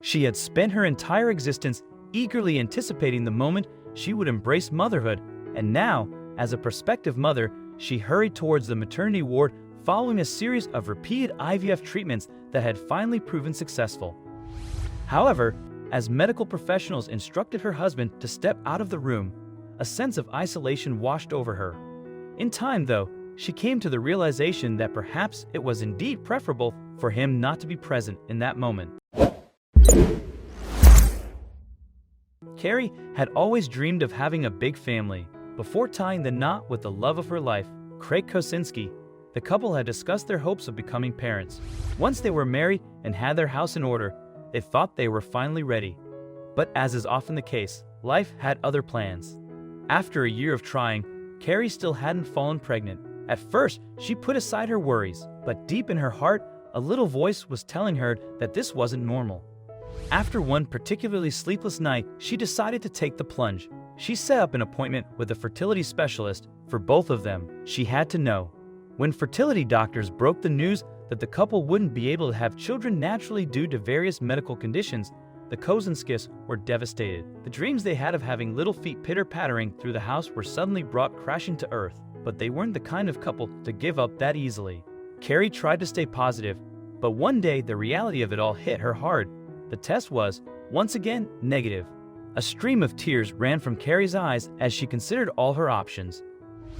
She had spent her entire existence eagerly anticipating the moment she would embrace motherhood, and now, as a prospective mother, she hurried towards the maternity ward following a series of repeated IVF treatments that had finally proven successful. However, as medical professionals instructed her husband to step out of the room, a sense of isolation washed over her. In time, though, she came to the realization that perhaps it was indeed preferable for him not to be present in that moment. Carrie had always dreamed of having a big family. Before tying the knot with the love of her life, Craig Kosinski, the couple had discussed their hopes of becoming parents. Once they were married and had their house in order, they thought they were finally ready. But as is often the case, life had other plans. After a year of trying, Carrie still hadn't fallen pregnant. At first, she put aside her worries, but deep in her heart, a little voice was telling her that this wasn't normal. After one particularly sleepless night, she decided to take the plunge. She set up an appointment with a fertility specialist for both of them. She had to know. When fertility doctors broke the news that the couple wouldn't be able to have children naturally due to various medical conditions, the Kosinskis were devastated. The dreams they had of having little feet pitter-pattering through the house were suddenly brought crashing to earth, but they weren't the kind of couple to give up that easily. Carrie tried to stay positive, but one day the reality of it all hit her hard. The test was, once again, negative. A stream of tears ran from Carrie's eyes as she considered all her options.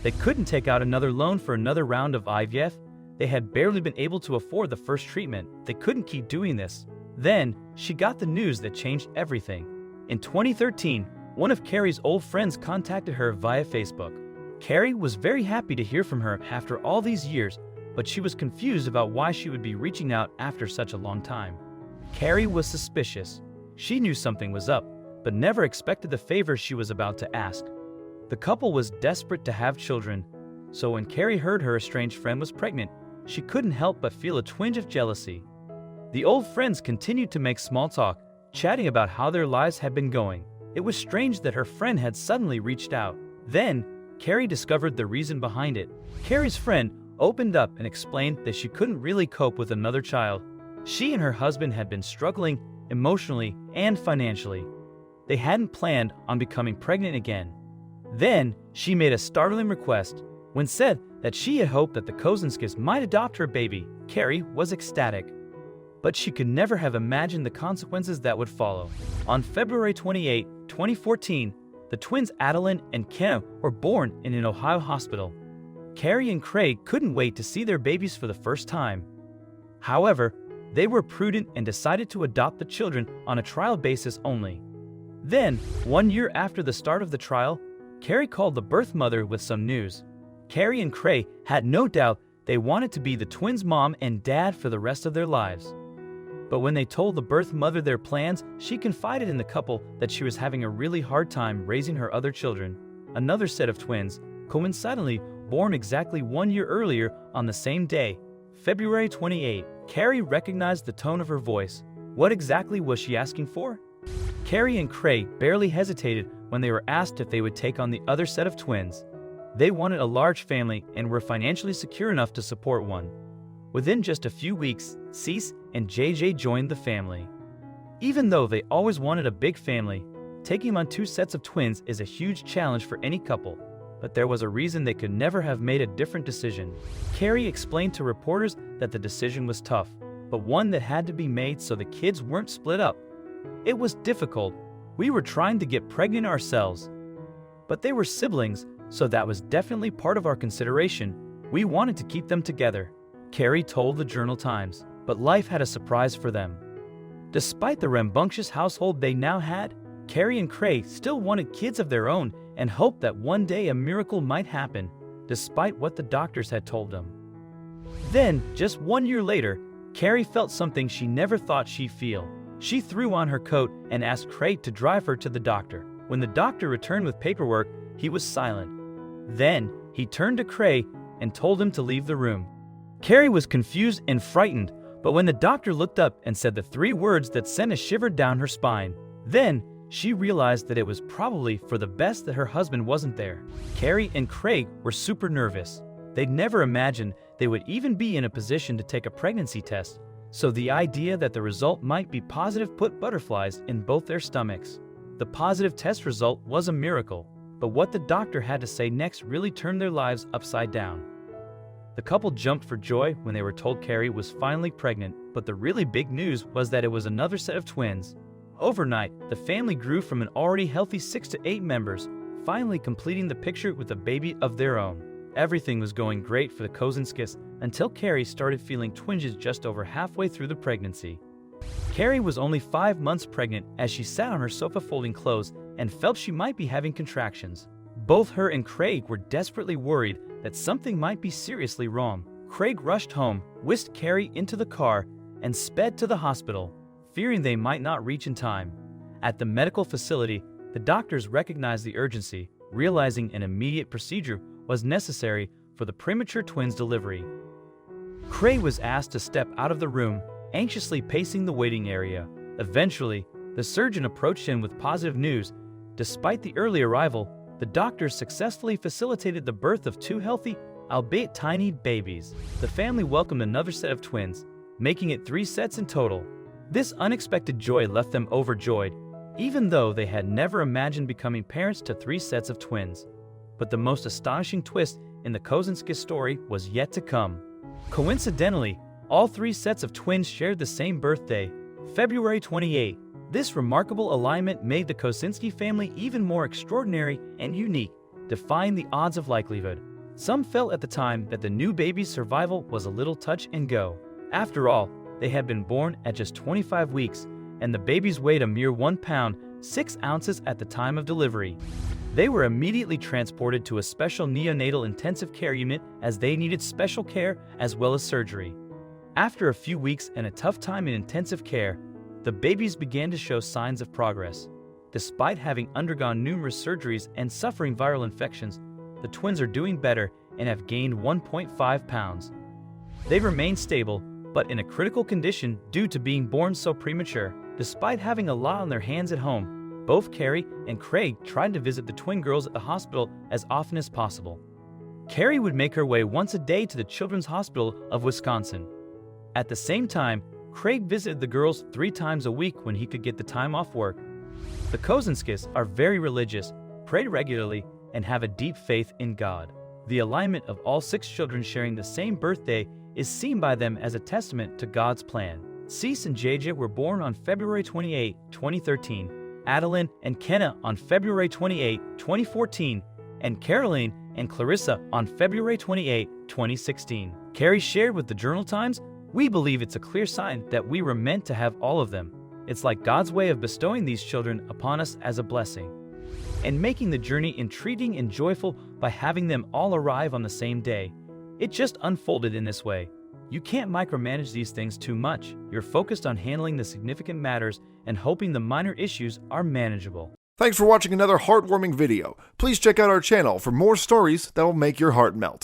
They couldn't take out another loan for another round of IVF. They had barely been able to afford the first treatment. They couldn't keep doing this. Then, she got the news that changed everything. In 2013, one of Carrie's old friends contacted her via Facebook. Carrie was very happy to hear from her after all these years, but she was confused about why she would be reaching out after such a long time. Carrie was suspicious. She knew something was up, but never expected the favor she was about to ask. The couple was desperate to have children, so when Carrie heard her estranged friend was pregnant, she couldn't help but feel a twinge of jealousy. The old friends continued to make small talk, chatting about how their lives had been going. It was strange that her friend had suddenly reached out. Then, Carrie discovered the reason behind it. Carrie's friend opened up and explained that she couldn't really cope with another child. She and her husband had been struggling emotionally and financially. They hadn't planned on becoming pregnant again. Then, she made a startling request. When said that she had hoped that the Kosinskis might adopt her baby, Carrie was ecstatic. But she could never have imagined the consequences that would follow. On February 28, 2014, the twins Adeline and Kenna were born in an Ohio hospital. Carrie and Craig couldn't wait to see their babies for the first time. However, they were prudent and decided to adopt the children on a trial basis only. Then, 1 year after the start of the trial, Carrie called the birth mother with some news. Carrie and Craig had no doubt they wanted to be the twins' mom and dad for the rest of their lives. But when they told the birth mother their plans, she confided in the couple that she was having a really hard time raising her other children. Another set of twins, coincidentally born exactly 1 year earlier on the same day, February 28. Carrie recognized the tone of her voice. What exactly was she asking for? Carrie and Craig barely hesitated when they were asked if they would take on the other set of twins. They wanted a large family and were financially secure enough to support one. Within just a few weeks, Cease and JJ joined the family. Even though they always wanted a big family, taking on 2 sets of twins is a huge challenge for any couple, but there was a reason they could never have made a different decision. Carrie explained to reporters that the decision was tough, but one that had to be made so the kids weren't split up. It was difficult. We were trying to get pregnant ourselves. But they were siblings, so that was definitely part of our consideration. We wanted to keep them together, Carrie told the Journal Times. But life had a surprise for them. Despite the rambunctious household they now had, Carrie and Craig still wanted kids of their own and hoped that one day a miracle might happen, despite what the doctors had told them. Then, just 1 year later, Carrie felt something she never thought she'd feel. She threw on her coat and asked Craig to drive her to the doctor. When the doctor returned with paperwork, he was silent. Then, he turned to Craig and told him to leave the room. Carrie was confused and frightened, but when the doctor looked up and said the 3 words that sent a shiver down her spine, then she realized that it was probably for the best that her husband wasn't there. Carrie and Craig were super nervous. They'd never imagined they would even be in a position to take a pregnancy test. So the idea that the result might be positive put butterflies in both their stomachs. The positive test result was a miracle, but what the doctor had to say next really turned their lives upside down. The couple jumped for joy when they were told Carrie was finally pregnant, but the really big news was that it was another set of twins. Overnight, the family grew from an already healthy 6 to 8 members, finally completing the picture with a baby of their own. Everything was going great for the Kosinskis until Carrie started feeling twinges just over halfway through the pregnancy. Carrie was only 5 months pregnant as she sat on her sofa folding clothes and felt she might be having contractions. Both her and Craig were desperately worried that something might be seriously wrong. Craig rushed home, whisked Carrie into the car, and sped to the hospital, fearing they might not reach in time. At the medical facility, the doctors recognized the urgency, realizing an immediate procedure was necessary for the premature twins' delivery. Craig was asked to step out of the room, anxiously pacing the waiting area. Eventually, the surgeon approached him with positive news. Despite the early arrival, the doctors successfully facilitated the birth of 2 healthy, albeit tiny, babies. The family welcomed another set of twins, making it 3 sets in total. This unexpected joy left them overjoyed, even though they had never imagined becoming parents to 3 sets of twins. But the most astonishing twist in the Kosinskis story was yet to come. Coincidentally, all 3 sets of twins shared the same birthday, February 28. This remarkable alignment made the Kosinski family even more extraordinary and unique, defying the odds of likelihood. Some felt at the time that the new baby's survival was a little touch and go. After all, they had been born at just 25 weeks, and the babies weighed a mere 1 pound, 6 ounces at the time of delivery. They were immediately transported to a special neonatal intensive care unit as they needed special care as well as surgery. After a few weeks and a tough time in intensive care, the babies began to show signs of progress. Despite having undergone numerous surgeries and suffering viral infections, the twins are doing better and have gained 1.5 pounds. They remain stable, but in a critical condition due to being born so premature. Despite having a lot on their hands at home, both Carrie and Craig tried to visit the twin girls at the hospital as often as possible. Carrie would make her way once a day to the Children's Hospital of Wisconsin. At the same time, Craig visited the girls 3 times a week when he could get the time off work. The Kosinskis are very religious, pray regularly, and have a deep faith in God. The alignment of all 6 children sharing the same birthday is seen by them as a testament to God's plan. Cease and JJ were born on February 28, 2013, Adeline and Kenna on February 28, 2014, and Caroline and Clarissa on February 28, 2016. Carrie shared with the Journal Times, "We believe it's a clear sign that we were meant to have all of them. It's like God's way of bestowing these children upon us as a blessing, and making the journey intriguing and joyful by having them all arrive on the same day. It just unfolded in this way. You can't micromanage these things too much. You're focused on handling the significant matters and hoping the minor issues are manageable." Thanks for watching another heartwarming video. Please check out our channel for more stories that will make your heart melt.